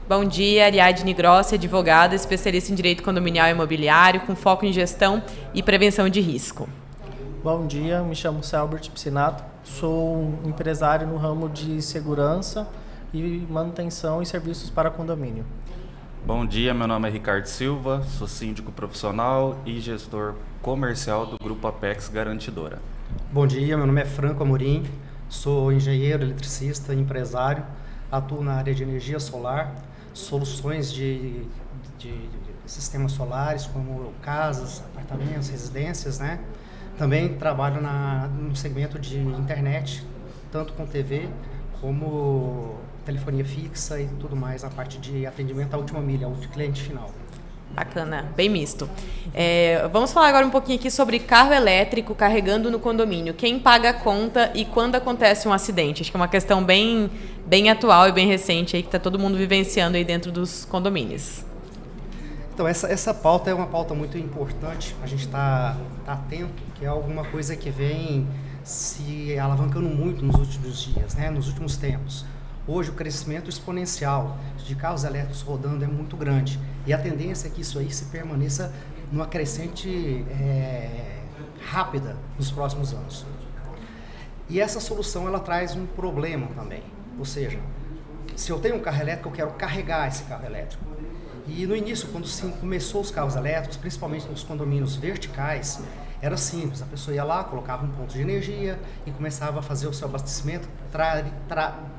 Bom dia, Ariadne Grossi, advogada, especialista em direito condominial e imobiliário, com foco em gestão e prevenção de risco. Bom dia, me chamo Selbert Piscinato, sou um empresário no ramo de segurança e manutenção e serviços para condomínio. Bom dia, meu nome é Ricardo Silva, sou síndico profissional e gestor comercial do Grupo Apex Garantidora. Bom dia, meu nome é Franco Amorim, sou engenheiro, eletricista, empresário, atuo na área de energia solar, soluções de sistemas solares, como casas, apartamentos, residências, né? Também trabalho no segmento de internet, tanto com TV como telefonia fixa e tudo mais, na parte de atendimento à última milha, ao cliente final. Bacana, bem misto. Vamos falar agora um pouquinho aqui sobre carro elétrico carregando no condomínio. Quem paga a conta e quando acontece um acidente? Acho que é uma questão bem atual e bem recente aí que está todo mundo vivenciando aí dentro dos condomínios. Então, essa pauta é uma pauta muito importante, a gente tá atento, que é alguma coisa que vem se alavancando muito nos últimos dias, né? Nos últimos tempos. Hoje o crescimento exponencial de carros elétricos rodando é muito grande e a tendência é que isso aí se permaneça numa crescente rápida nos próximos anos. E essa solução ela traz um problema também, ou seja, se eu tenho um carro elétrico eu quero carregar esse carro elétrico. E no início, quando começou os carros elétricos, principalmente nos condomínios verticais, era simples, a pessoa ia lá, colocava um ponto de energia e começava a fazer o seu abastecimento,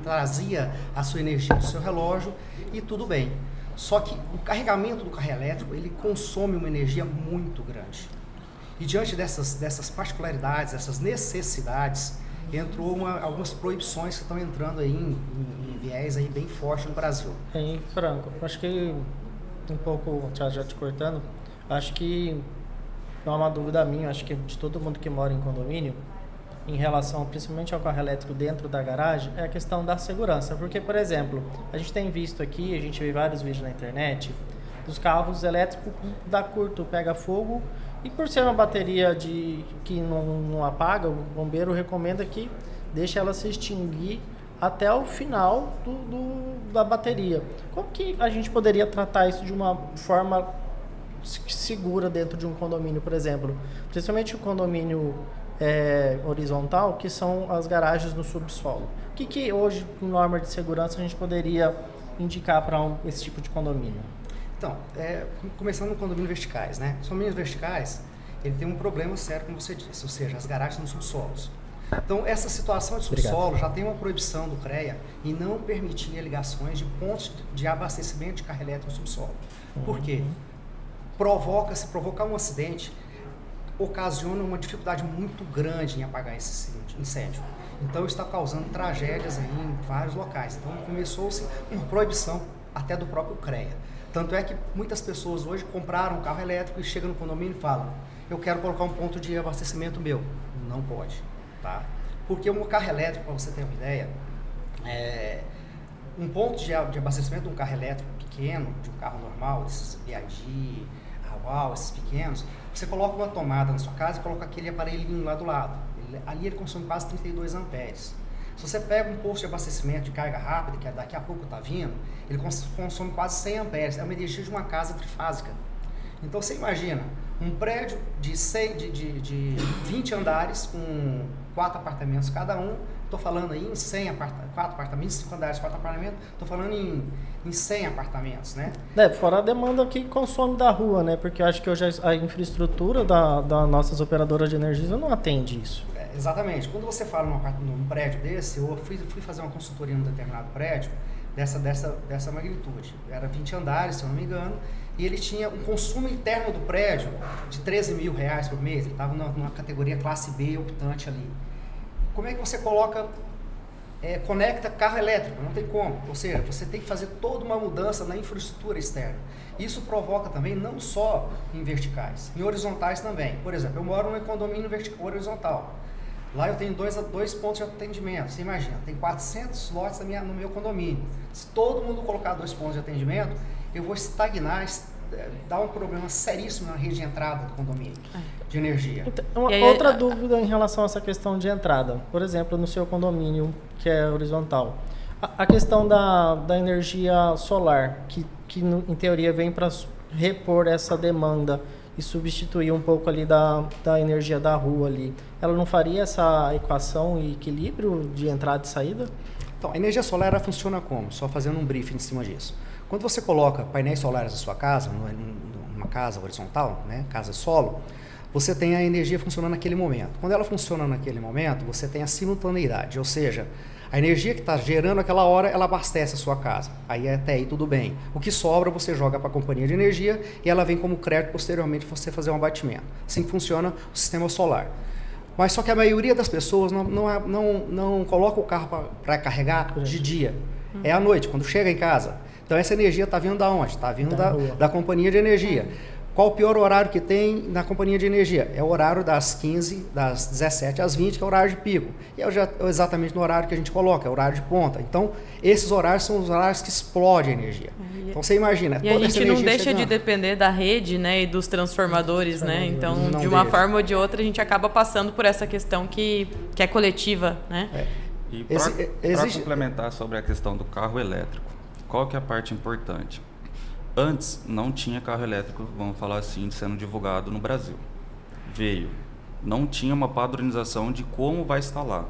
trazia a sua energia do seu relógio e tudo bem. Só que o carregamento do carro elétrico, ele consome uma energia muito grande. E diante dessas particularidades, dessas necessidades, entrou algumas proibições que estão entrando aí em viés aí bem forte no Brasil. Franco, acho que um pouco, já te cortando, acho que não é uma dúvida minha, acho que de todo mundo que mora em condomínio, em relação principalmente ao carro elétrico dentro da garagem, é a questão da segurança. Porque, por exemplo, a gente tem visto aqui, a gente vê vários vídeos na internet, dos carros elétricos dá curto, pega fogo, e por ser uma bateria que não apaga, o bombeiro recomenda que deixe ela se extinguir até o final da bateria. Como que a gente poderia tratar isso de uma forma segura dentro de um condomínio, por exemplo? Principalmente o condomínio horizontal, que são as garagens no subsolo. O que hoje, com norma de segurança, a gente poderia indicar para esse tipo de condomínio? Então, começando no condomínio verticais, né? Os condomínios verticais, ele tem um problema sério, como você disse, ou seja, as garagens nos subsolos. Então, essa situação de subsolo já tem uma proibição do CREA em não permitir ligações de pontos de abastecimento de carro elétrico no subsolo. Por quê? Se provocar um acidente, ocasiona uma dificuldade muito grande em apagar esse incêndio. Então, está causando tragédias aí em vários locais. Então, começou-se uma proibição até do próprio CREA. Tanto é que muitas pessoas hoje compraram um carro elétrico e chegam no condomínio e falam: eu quero colocar um ponto de abastecimento meu. Não pode. Tá? Porque um carro elétrico, para você ter uma ideia, um ponto de abastecimento de um carro elétrico pequeno, de um carro normal, esses BYD, Haval, esses pequenos, você coloca uma tomada na sua casa e coloca aquele aparelhinho lá do lado. Ali ele consome quase 32 amperes. Se você pega um posto de abastecimento de carga rápida, que daqui a pouco está vindo, ele consome quase 100 amperes. É uma energia de uma casa trifásica. Então você imagina, um prédio de 20 andares com 4 apartamentos cada um, estou falando aí em 4 apartamentos, 5 andares, 4 apartamentos, estou falando em 100 apartamentos, né? Fora a demanda que consome da rua, né? Porque eu acho que hoje a infraestrutura das nossas operadoras de energia não atende isso. Exatamente. Quando você fala num prédio desse, eu fui fazer uma consultoria num determinado prédio dessa magnitude. Era 20 andares, se eu não me engano, e ele tinha um consumo interno do prédio de R$13 mil por mês. Ele estava numa categoria classe B optante ali. Como é que você conecta carro elétrico? Não tem como. Ou seja, você tem que fazer toda uma mudança na infraestrutura externa. Isso provoca também não só em verticais, em horizontais também. Por exemplo, eu moro num condomínio horizontal. Lá eu tenho dois pontos de atendimento. Você imagina, tem 400 lotes no meu condomínio. Se todo mundo colocar 2 pontos de atendimento, eu vou estagnar, dar um problema seríssimo na rede de entrada do condomínio de energia. Então, outra dúvida em relação a essa questão de entrada. Por exemplo, no seu condomínio, que é horizontal, A questão da energia solar, que em teoria vem para repor essa demanda e substituir um pouco ali da energia da rua ali, ela não faria essa equação e equilíbrio de entrada e saída? Então, a energia solar ela funciona como? Só fazendo um briefing em cima disso. Quando você coloca painéis solares na sua casa, numa casa horizontal, né, casa solo, você tem a energia funcionando naquele momento. Quando ela funciona naquele momento, você tem a simultaneidade, ou seja, a energia que está gerando aquela hora, ela abastece a sua casa. Aí até aí tudo bem. O que sobra, você joga para a companhia de energia e ela vem como crédito posteriormente para você fazer um abatimento. Assim funciona o sistema solar. Mas só que a maioria das pessoas não coloca o carro para carregar de dia. É à noite, quando chega em casa. Então essa energia está vindo da onde? Está vindo da companhia de energia. Qual o pior horário que tem na companhia de energia? É o horário das 15, das 17 às 20, que é o horário de pico. E é exatamente no horário que a gente coloca, é o horário de ponta. Então, esses horários são os horários que explodem a energia. Então, você imagina, e toda a essa gente não energia deixa chegando. de depender da rede, né, e dos transformadores, né? Então, de uma forma ou de outra, a gente acaba passando por essa questão que é coletiva, né? E para complementar sobre a questão do carro elétrico, qual que é a parte importante? Antes não tinha carro elétrico, vamos falar assim, sendo divulgado no Brasil. Veio. Não tinha uma padronização de como vai instalar.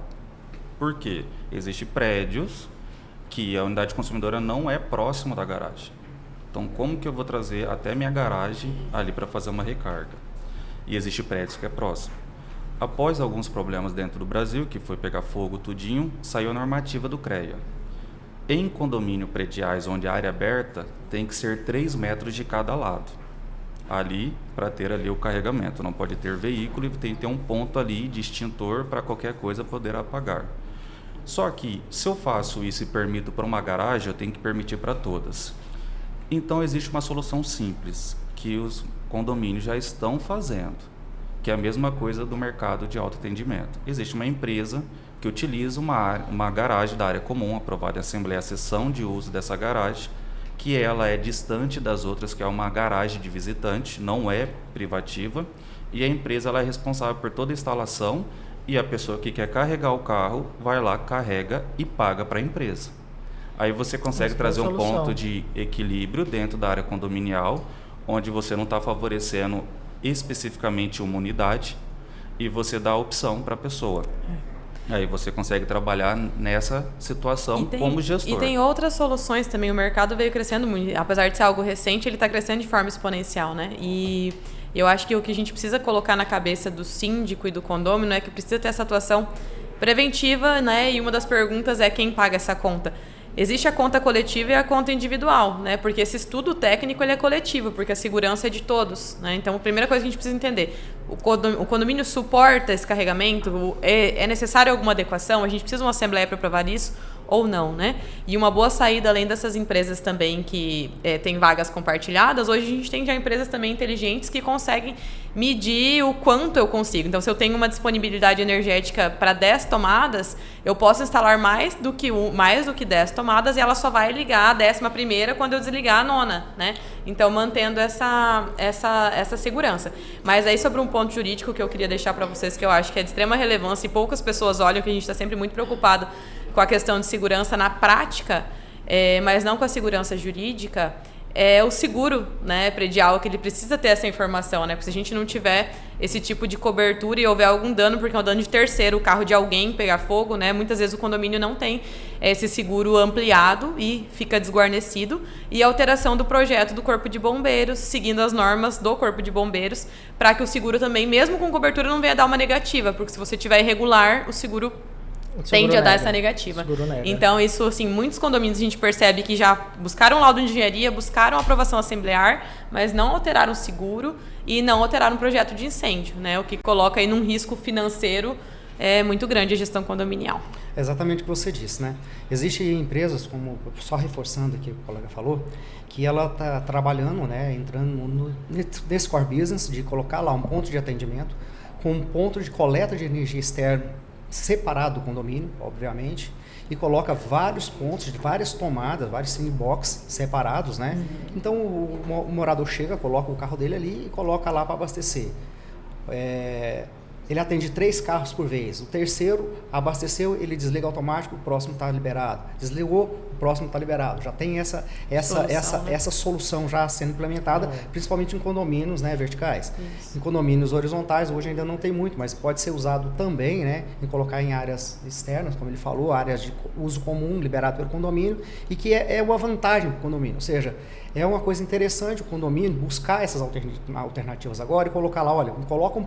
Por quê? Existem prédios que a unidade consumidora não é próxima da garagem. Então, como que eu vou trazer até minha garagem ali para fazer uma recarga? E existe prédios que é próximo. Após alguns problemas dentro do Brasil, que foi pegar fogo tudinho, saiu a normativa do CREA. Em condomínio prediais onde a área é aberta, tem que ser 3 metros de cada lado. Ali, para ter ali o carregamento. Não pode ter veículo e tem que ter um ponto ali de extintor para qualquer coisa poder apagar. Só que, se eu faço isso e permito para uma garagem, eu tenho que permitir para todas. Então, existe uma solução simples, que os condomínios já estão fazendo, que é a mesma coisa do mercado de autoatendimento. Existe uma empresa que utiliza uma garagem da área comum, aprovada em Assembleia, a cessão de uso dessa garagem, que ela é distante das outras, que é uma garagem de visitante, não é privativa, e a empresa ela é responsável por toda a instalação, e a pessoa que quer carregar o carro vai lá, carrega e paga para a empresa. Aí você consegue trazer um ponto de equilíbrio dentro da área condominial, onde você não está favorecendo especificamente uma unidade, e você dá a opção para a pessoa. Aí você consegue trabalhar nessa situação como gestor. E tem outras soluções também. O mercado veio crescendo muito. Apesar de ser algo recente, ele está crescendo de forma exponencial, né? E eu acho que o que a gente precisa colocar na cabeça do síndico e do condômino é que precisa ter essa atuação preventiva, né? E uma das perguntas é quem paga essa conta. Existe a conta coletiva e a conta individual, né? Porque esse estudo técnico ele é coletivo, porque a segurança é de todos, né? Então, a primeira coisa que a gente precisa entender, o condomínio suporta esse carregamento? É necessário alguma adequação? A gente precisa de uma assembleia para aprovar isso ou não, né? E uma boa saída, além dessas empresas também que têm vagas compartilhadas, hoje a gente tem já empresas também inteligentes que conseguem medir o quanto eu consigo. Então, se eu tenho uma disponibilidade energética para 10 tomadas, eu posso instalar mais do que 10 tomadas e ela só vai ligar a 11ª quando eu desligar a 9ª, né? Então, mantendo essa segurança. Mas aí, sobre um ponto jurídico que eu queria deixar para vocês, que eu acho que é de extrema relevância e poucas pessoas olham, que a gente está sempre muito preocupado com a questão de segurança na prática, mas não com a segurança jurídica, é o seguro, né, predial, que ele precisa ter essa informação, né? Porque se a gente não tiver esse tipo de cobertura e houver algum dano, porque é um dano de terceiro, o carro de alguém pegar fogo, né? Muitas vezes o condomínio não tem esse seguro ampliado e fica desguarnecido. E a alteração do projeto do Corpo de Bombeiros, seguindo as normas do Corpo de Bombeiros, para que o seguro também, mesmo com cobertura, não venha dar uma negativa, porque se você tiver irregular, o seguro tende a dar essa negativa. Então, isso, assim, muitos condomínios a gente percebe que já buscaram laudo de engenharia, buscaram aprovação assemblear, mas não alteraram o seguro e não alteraram o projeto de incêndio, né? O que coloca aí num risco financeiro muito grande a gestão condominial. É exatamente o que você disse, né? Existem empresas, como, só reforçando aqui o que o colega falou, que ela está trabalhando, né, entrando nesse core business de colocar lá um ponto de atendimento com um ponto de coleta de energia externa separado do condomínio, obviamente, e coloca vários pontos, de várias tomadas, vários box separados, né? Então o morador chega, coloca o carro dele ali e coloca lá para abastecer. ele atende 3 carros por vez. O terceiro abasteceu, ele desliga automático, o próximo está liberado. Desligou, o próximo está liberado. Já tem essa solução já sendo implementada, principalmente em condomínios, né, verticais. Isso. Em condomínios horizontais, hoje ainda não tem muito, mas pode ser usado também, né, em colocar em áreas externas, como ele falou, áreas de uso comum, liberado pelo condomínio, e que é uma vantagem para o condomínio. Ou seja, é uma coisa interessante o condomínio buscar essas alternativas agora e colocar lá, olha, coloca um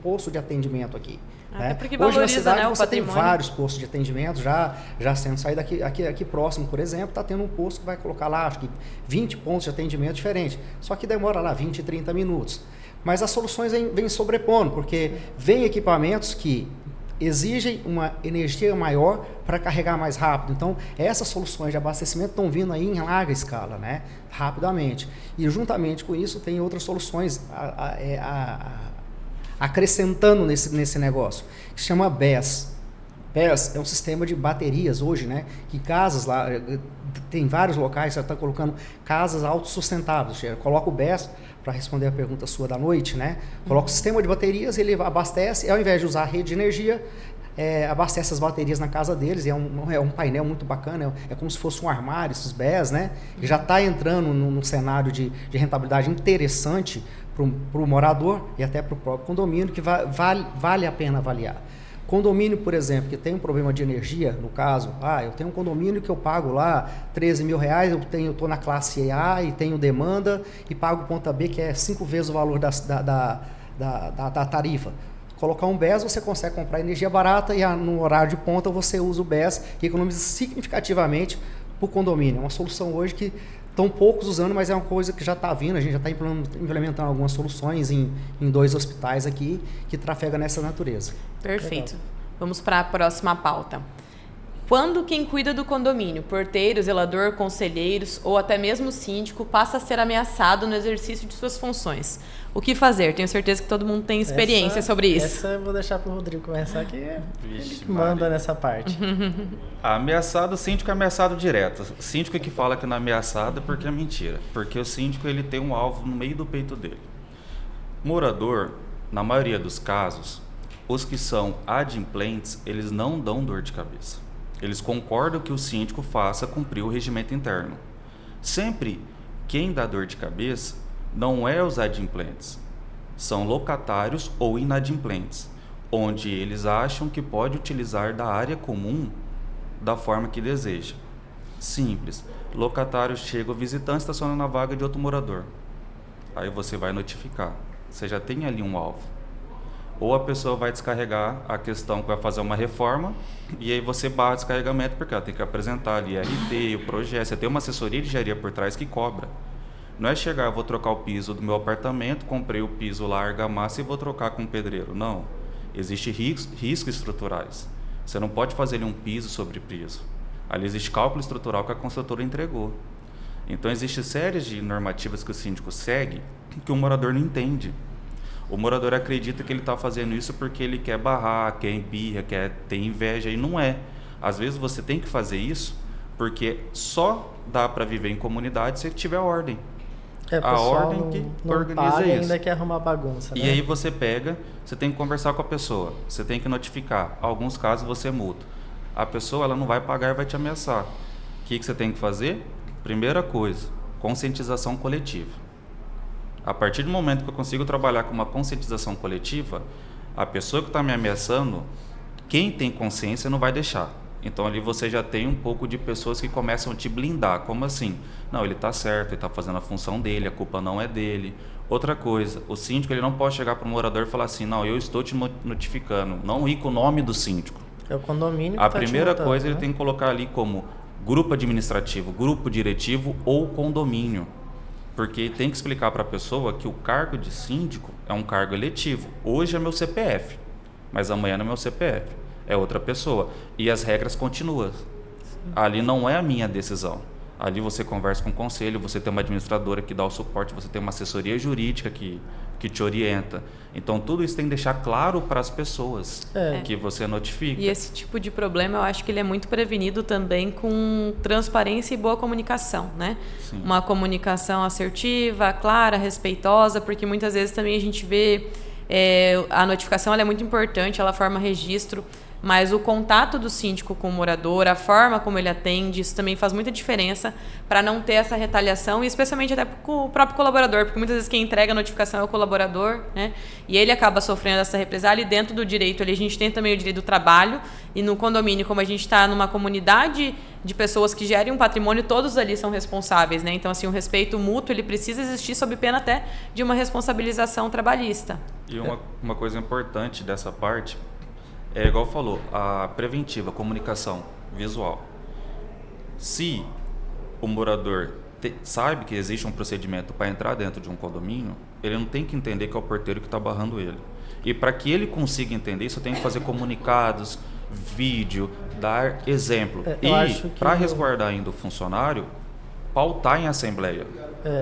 posto de atendimento aqui. Né? Porque hoje valoriza, na cidade, né, o você patrimônio. tem vários postos de atendimento já sendo saído aqui próximo, por exemplo, está tendo um posto que vai colocar lá, acho que 20 pontos de atendimento diferentes. Só que demora lá 20, 30 minutos. Mas as soluções vêm sobrepondo, porque vem equipamentos que exigem uma energia maior para carregar mais rápido. Então, essas soluções de abastecimento estão vindo aí em larga escala, né? Rapidamente. E juntamente com isso, tem outras soluções acrescentando nesse negócio, que se chama BESS. BESS é um sistema de baterias hoje, né? Que casas lá, tem vários locais, já está colocando casas autossustentáveis. Coloca o BESS, para responder a pergunta sua da noite, né? Coloca o sistema de baterias, ele abastece, ao invés de usar a rede de energia, abastece as baterias na casa deles, é um painel muito bacana, é como se fosse um armário, esses BESS, né? E já está entrando num cenário de rentabilidade interessante para o morador e até para o próprio condomínio, que vale a pena avaliar. Condomínio, por exemplo, que tem um problema de energia, no caso, eu tenho um condomínio que eu pago lá 13 mil reais, eu estou na classe A e tenho demanda e pago ponta B, que é 5 vezes o valor da tarifa. Colocar um BES, você consegue comprar energia barata e no horário de ponta você usa o BES, que economiza significativamente para o condomínio. É uma solução hoje que estão poucos usando, mas é uma coisa que já está vindo, a gente já está implementando algumas soluções em 2 hospitais aqui que trafega nessa natureza. Perfeito. Legal. Vamos para a próxima pauta. Quando quem cuida do condomínio, porteiro, zelador, conselheiros ou até mesmo síndico, passa a ser ameaçado no exercício de suas funções? O que fazer? Tenho certeza que todo mundo tem experiência sobre isso. Essa eu vou deixar para o Rodrigo começar, que ele que manda nessa parte. Ameaçado, o síndico é ameaçado direto. O síndico que fala que não é ameaçado é porque é mentira. Porque o síndico ele tem um alvo no meio do peito dele. Morador, na maioria dos casos, os que são adimplentes, eles não dão dor de cabeça. Eles concordam que o síndico faça cumprir o regimento interno. Sempre quem dá dor de cabeça não é os adimplentes, são locatários ou inadimplentes, onde eles acham que pode utilizar da área comum da forma que deseja. Simples. Locatário chega, o visitante estaciona na vaga de outro morador. Aí você vai notificar. Você já tem ali um alvo. Ou a pessoa vai descarregar a questão que vai fazer uma reforma e aí você barra o descarregamento porque ela tem que apresentar ali a RT, o projeto. Você tem uma assessoria de engenharia por trás que cobra. Não é chegar, eu vou trocar o piso do meu apartamento, comprei o piso lá, argamassa e vou trocar com o pedreiro. Não. Existem riscos estruturais. Você não pode fazer ali um piso sobre piso. Ali existe cálculo estrutural que a construtora entregou. Então existe séries de normativas que o síndico segue que o morador não entende. O morador acredita que ele está fazendo isso porque ele quer barrar, quer embirra, quer ter inveja, e não é. Às vezes você tem que fazer isso porque só dá para viver em comunidade se tiver ordem. A ordem que não organiza paga, isso. Ainda quer arrumar bagunça. E né? aí você pega, você tem que conversar com a pessoa, você tem que notificar. Em alguns casos você multa. A pessoa ela não vai pagar e vai te ameaçar. O que você tem que fazer? Primeira coisa, conscientização coletiva. A partir do momento que eu consigo trabalhar com uma conscientização coletiva, a pessoa que está me ameaçando, quem tem consciência não vai deixar. Então ali você já tem um pouco de pessoas que começam a te blindar. Como assim? Não, ele está certo, ele está fazendo a função dele, a culpa não é dele. Outra coisa, o síndico ele não pode chegar para o morador e falar assim, não, eu estou te notificando, não ir com o nome do síndico. É o condomínio que a primeira coisa ele tem que colocar ali como grupo administrativo, grupo diretivo ou condomínio. Porque tem que explicar para a pessoa que o cargo de síndico é um cargo eletivo. Hoje é meu CPF, mas amanhã não é meu CPF, é outra pessoa. E as regras continuam. Sim. Ali não é a minha decisão. Ali você conversa com o conselho, você tem uma administradora que dá o suporte, você tem uma assessoria jurídica que te orienta. Então, tudo isso tem que deixar claro para as pessoas que você notifica. E esse tipo de problema, eu acho que ele é muito prevenido também com transparência e boa comunicação, né? Sim. Uma comunicação assertiva, clara, respeitosa, porque muitas vezes também a gente vê A notificação ela é muito importante, ela forma registro, mas o contato do síndico com o morador, a forma como ele atende, isso também faz muita diferença para não ter essa retaliação, e especialmente até com o próprio colaborador, porque muitas vezes quem entrega a notificação é o colaborador, né? E ele acaba sofrendo essa represália, e dentro do direito ali, a gente tem também o direito do trabalho, e no condomínio, como a gente está numa comunidade de pessoas que gerem um patrimônio, todos ali são responsáveis, né? Então, assim, o respeito mútuo, ele precisa existir sob pena até de uma responsabilização trabalhista. E uma coisa importante dessa parte é, igual falou, a preventiva, a comunicação visual. Se o morador sabe que existe um procedimento para entrar dentro de um condomínio, ele não tem que entender que é o porteiro que está barrando ele. E para que ele consiga entender isso, tem que fazer comunicados, vídeo, dar exemplo. E para resguardar ainda o funcionário, pautar em assembleia.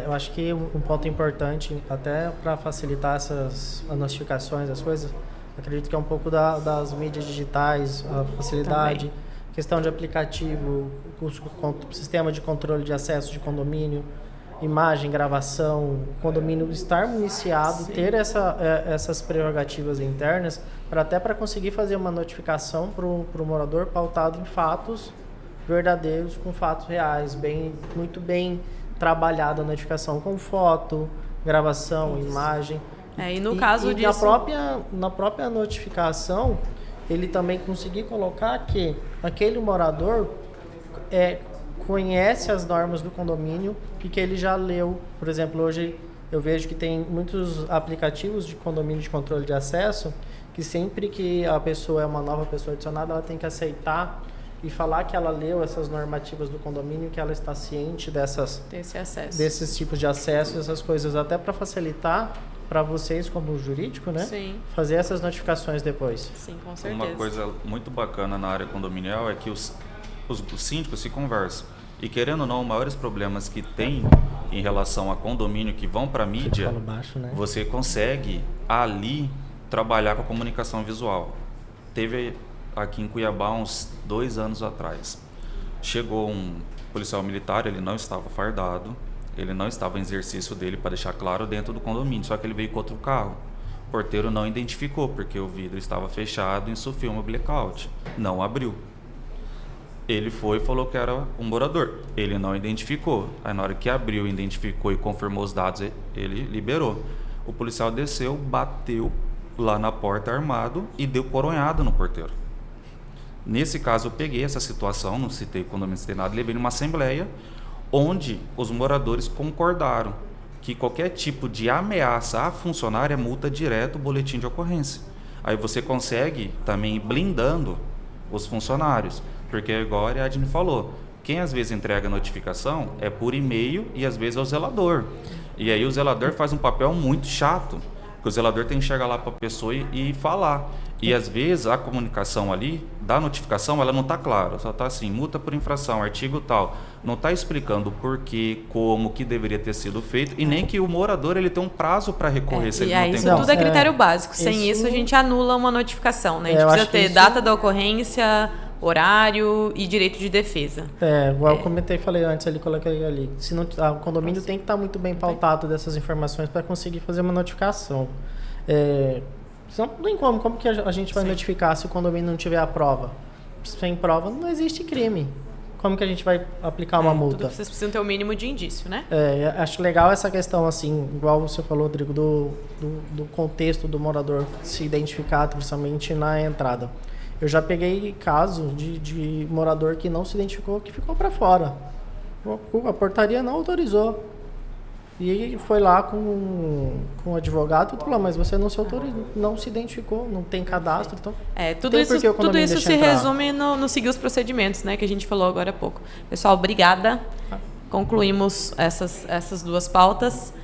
Eu acho que um ponto importante, até para facilitar as notificações, as coisas, acredito que é um pouco das mídias digitais, a facilidade, também. Questão de aplicativo, o sistema de controle de acesso de condomínio, imagem, gravação, o condomínio estar municiado, sim, ter essas prerrogativas internas, para conseguir fazer uma notificação para o morador pautado em fatos verdadeiros, com fatos reais, muito bem trabalhada a notificação com foto, gravação, imagem. E no caso disso... Na própria notificação, ele também conseguir colocar que aquele morador conhece as normas do condomínio e que ele já leu. Por exemplo, hoje eu vejo que tem muitos aplicativos de condomínio de controle de acesso que sempre que a pessoa é uma nova pessoa adicionada, ela tem que aceitar e falar que ela leu essas normativas do condomínio, que ela está ciente desses tipos de acesso, essas coisas, até para facilitar para vocês como jurídico, né? Sim. Fazer essas notificações depois. Sim, com certeza. Uma coisa muito bacana na área condominial é que os síndicos se conversam. E querendo ou não, os maiores problemas que tem em relação a condomínio que vão para a mídia, baixo, né? Você consegue ali trabalhar com a comunicação visual. Teve aqui em Cuiabá uns 2 anos atrás. Chegou um policial militar, ele não estava fardado, ele não estava em exercício dele, para deixar claro, dentro do condomínio, só que ele veio com outro carro. O porteiro não identificou, porque o vidro estava fechado e sofreu um blackout. Não abriu. Ele foi e falou que era um morador. Ele não identificou. Aí na hora que abriu, identificou e confirmou os dados, ele liberou. O policial desceu, bateu lá na porta armado e deu coronhada no porteiro. Nesse caso, eu peguei essa situação, não citei condomínio, não citei nada, levei numa assembleia, onde os moradores concordaram que qualquer tipo de ameaça a funcionário é multa direto, boletim de ocorrência. Aí você consegue também ir blindando os funcionários, porque igual a Ariadne falou, quem às vezes entrega a notificação é por e-mail e às vezes é o zelador. E aí o zelador faz um papel muito chato, porque o zelador tem que chegar lá para a pessoa e falar. E às vezes a comunicação ali, da notificação, ela não está clara, só está assim, multa por infração, artigo tal. Não está explicando o porquê, como, que deveria ter sido feito, e nem que o morador ele tem um prazo para recorrer se ele não tem isso tudo é critério básico. Sem isso a gente anula uma notificação, né? A gente precisa ter data da ocorrência, horário e direito de defesa. Igual eu comentei, falei antes ali, coloquei ali. Se não, o condomínio tem que estar muito bem pautado dessas informações para conseguir fazer uma notificação. Não tem como que a gente vai notificar se o condomínio não tiver a prova? Sem prova não existe crime. Como que a gente vai aplicar uma multa? Vocês precisam ter o mínimo de indício, né? Acho legal essa questão, assim, igual você falou, Rodrigo, do contexto do morador se identificar, principalmente na entrada. Eu já peguei casos de morador que não se identificou, que ficou para fora. A portaria não autorizou. E foi lá com o advogado e falou, mas você não se autorizou, não se identificou, não tem cadastro, então... Tudo isso se resume no seguir os procedimentos, né, que a gente falou agora há pouco. Pessoal, obrigada. Concluímos essas 2 pautas.